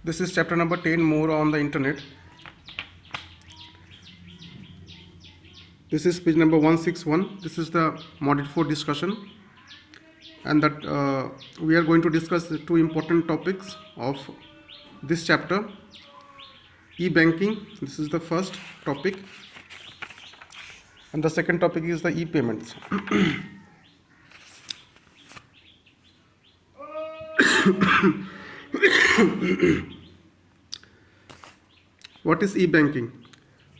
This is chapter number 10, more on the internet. This is page number 161. This is the module 4 discussion, and that we are going to discuss the two important topics of this chapter. E-banking, this is the first topic, and the second topic is the e-payments. What is e-banking?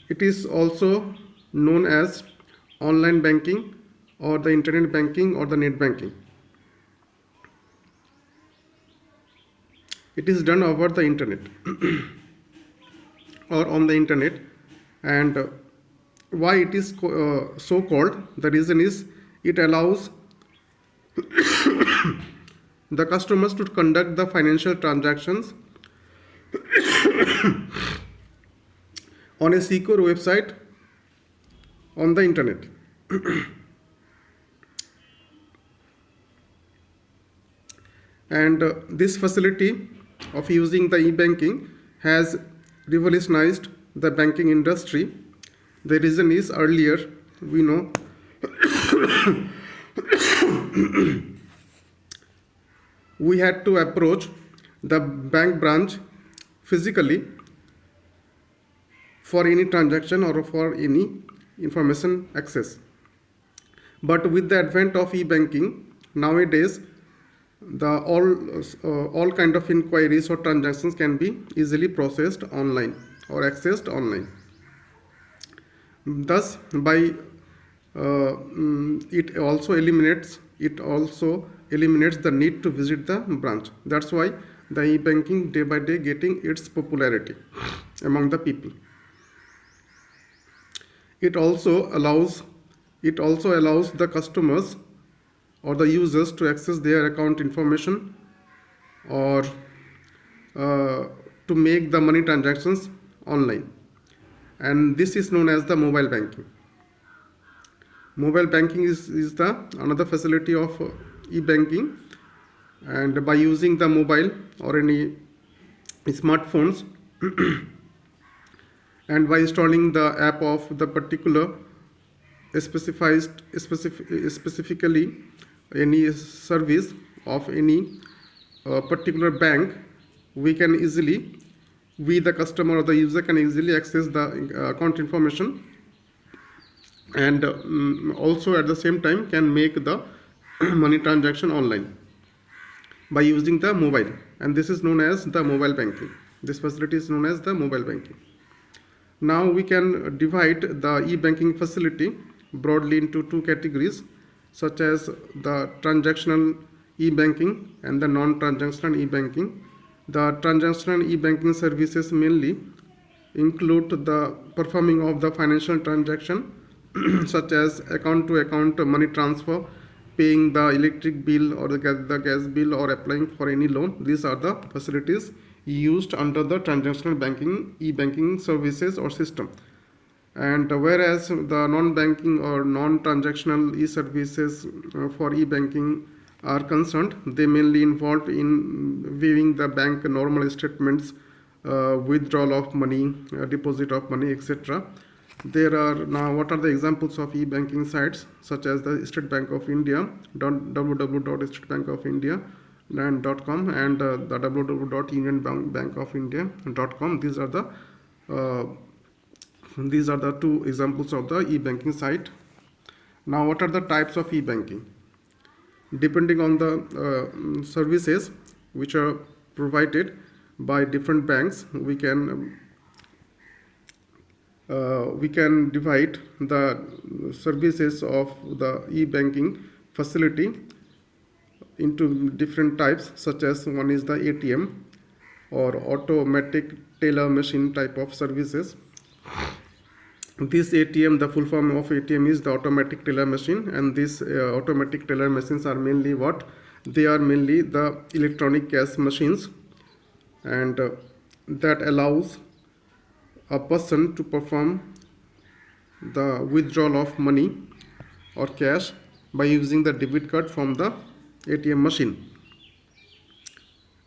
It is also known as online banking or the internet banking or the net banking. It is done over the internet or on the internet, and why it is so called? The reason is it allows the customers to conduct the financial transactions on a secure website on the internet. And this facility of using the e-banking has revolutionized the banking industry. The reason is earlier we know we had to approach the bank branch physically for any transaction or for any information access. But with the advent of e-banking, nowadays all kind of inquiries or transactions can be easily processed online or accessed online. Thus, by it also eliminates the need to visit the branch. That's why the e-banking day by day getting its popularity among the people. It also allows the customers or the users to access their account information or to make the money transactions online, and this is known as the mobile banking. Mobile banking is the another facility of e-banking, and by using the mobile or any smartphones and by installing the app of the particular specifically any service of any particular bank, we the customer or the user can easily access the account information, and also at the same time can make the money transaction online by using the mobile, and this is known as the mobile banking. This facility is known as the mobile banking. Now we can divide the e-banking facility broadly into two categories, such as the transactional e-banking and the non-transactional e-banking. The transactional e-banking services mainly include the performing of the financial transaction such as account-to-account money transfer, paying the electric bill or the gas bill, or applying for any loan. These are the facilities used under the transactional banking e-banking services or system. And whereas the non-banking or non-transactional e-services for e-banking are concerned, they mainly involve in viewing the bank normal statements, withdrawal of money, deposit of money, etc. There are now, what are the examples of e-banking sites such as the State Bank of India, www.statebankofindia.com, and the www.unionbankofindia.com. These are the two examples of the e-banking site. Now, what are the types of e-banking? Depending on the services which are provided by different banks, we can divide the services of the e-banking facility into different types, such as one is the ATM or automatic teller machine type of services. This ATM, the full form of ATM is the automatic teller machine, and these automatic teller machines are mainly what? They are mainly the electronic cash machines, and that allows a person to perform the withdrawal of money or cash by using the debit card from the ATM machine.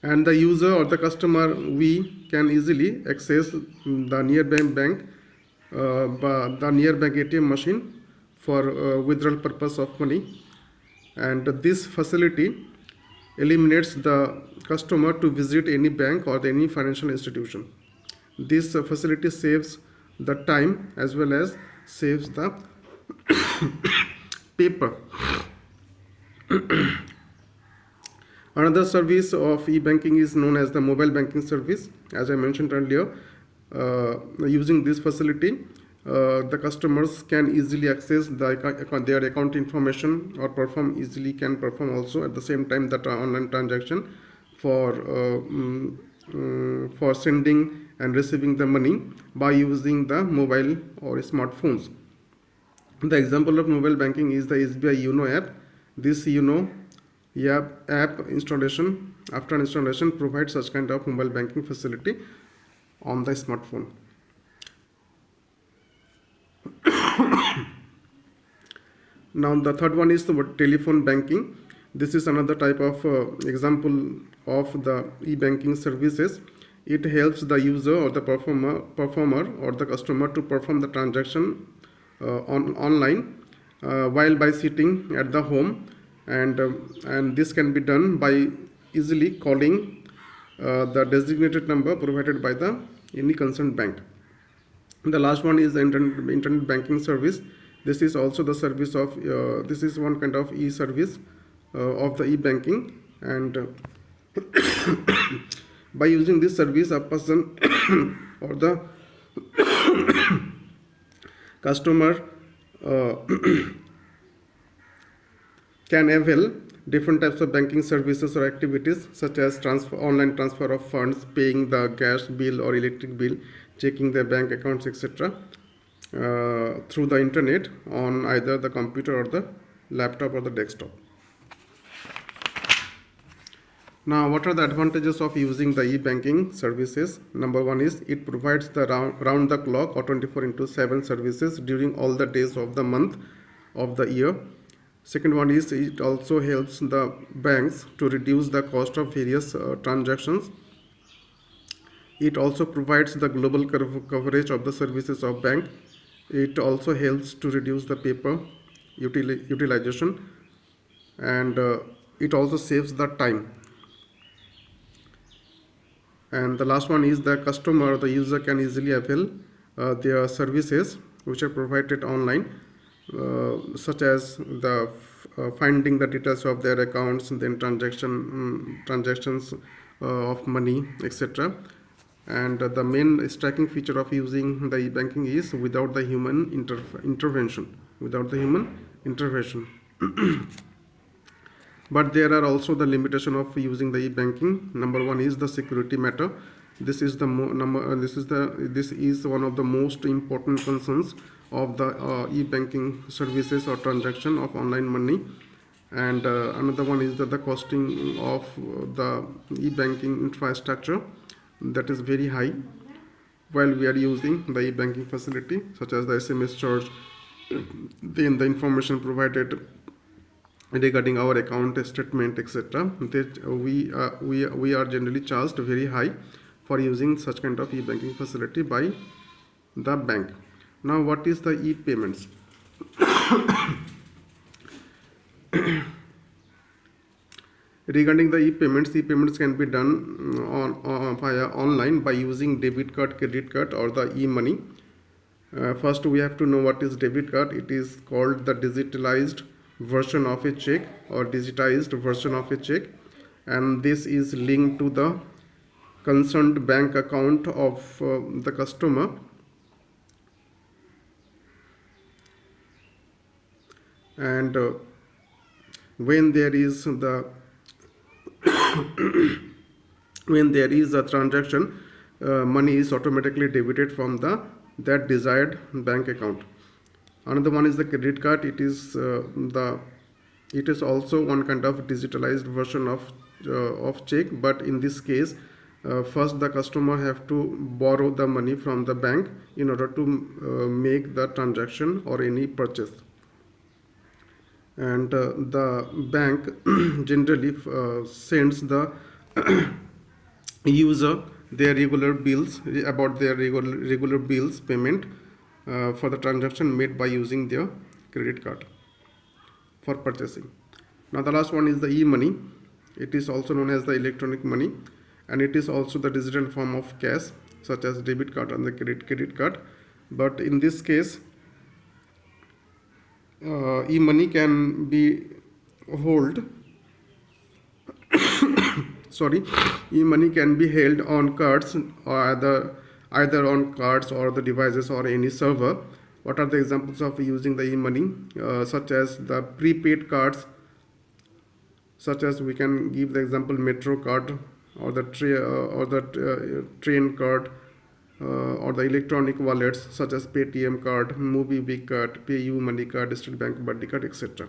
and the user or the customer, we can easily access the nearby bank, the nearby ATM machine for withdrawal purpose of money, and this facility eliminates the customer to visit any bank or any financial institution. This facility saves the time as well as saves the paper. Another service of e-banking is known as the mobile banking service. As I mentioned earlier, using this facility, the customers can easily access their account information or can perform also at the same time that online transaction for sending and receiving the money by using the mobile or smartphones. The example of mobile banking is the SBI YONO app. This YONO app installation, after installation, provides such kind of mobile banking facility on the smartphone. Now the third one is the telephone banking. This is another type of example of the e-banking services. It helps the user or the performer or the customer to perform the transaction online while by sitting at the home, and this can be done by easily calling the designated number provided by the any concerned bank. The last one is the internet banking service. This is also the service of this is one kind of e-service of the e-banking, and by using this service, a person or the customer can avail different types of banking services or activities such as online transfer of funds, paying the gas bill or electric bill, checking their bank accounts, etc. Through the internet on either the computer or the laptop or the desktop. Now, what are the advantages of using the e-banking services? Number one is it provides the round the clock or 24/7 services during all the days of the month of the year. Second one is it also helps the banks to reduce the cost of various transactions. It also provides the global coverage of the services of bank. It also helps to reduce the paper utilization, and it also saves the time. And the last one is the customer or the user can easily avail their services which are provided online, such as the finding the details of their accounts, then transactions of money, etc. And the main striking feature of using the e-banking is without the human intervention. But there are also the limitation of using the e-banking. Number one is the security matter. This is one of the most important concerns of the e-banking services or transaction of online money. And another one is that the costing of the e-banking infrastructure, that is very high while we are using the e-banking facility, such as the SMS charge, then the information provided regarding our account statement, etc. that we are generally charged very high for using such kind of e-banking facility by the bank. Now, what is the e-payments? Regarding the e-payments can be done via online by using debit card, credit card, or the e-money. First, we have to know what is debit card. It is called the digitalized version of a check or digitized version of a check, and this is linked to the concerned bank account of the customer, and when there is a transaction, money is automatically debited from that desired bank account. Another one is the credit card. It is also one kind of digitalized version of check, but in this case, first the customer have to borrow the money from the bank in order to make the transaction or any purchase, and the bank generally sends the user their regular bills, about their regular bills payment for the transaction made by using their credit card for purchasing. Now the last one is the e-money. It is also known as the electronic money, and it is also the digital form of cash such as debit card and the credit card. But in this case, e-money can be hold sorry e-money can be held on cards, or either on cards or the devices or any server. What are the examples of using the e-money? Such as the prepaid cards, such as we can give the example metro card, or the train card, or the electronic wallets such as Paytm card, MobiKwik card, PayU money card, State Bank buddy card, etc.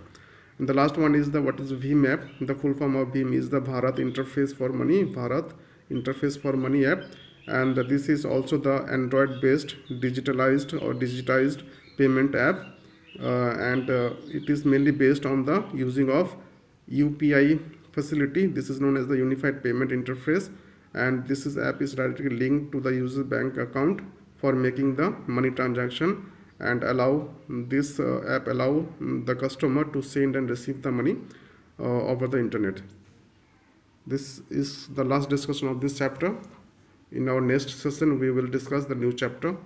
And the last one is the what is BHIM app. The full form of BHIM is the Bharat Interface for Money, Bharat Interface for Money app, and this is also the Android-based digitized payment app, and it is mainly based on the using of UPI facility. This is known as the Unified Payment Interface, and this app is directly linked to the user bank account for making the money transaction, and this app allow the customer to send and receive the money over the internet. This is the last discussion of this chapter. In our next session, we will discuss the new chapter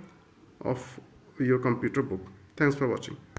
of your computer book. Thanks for watching.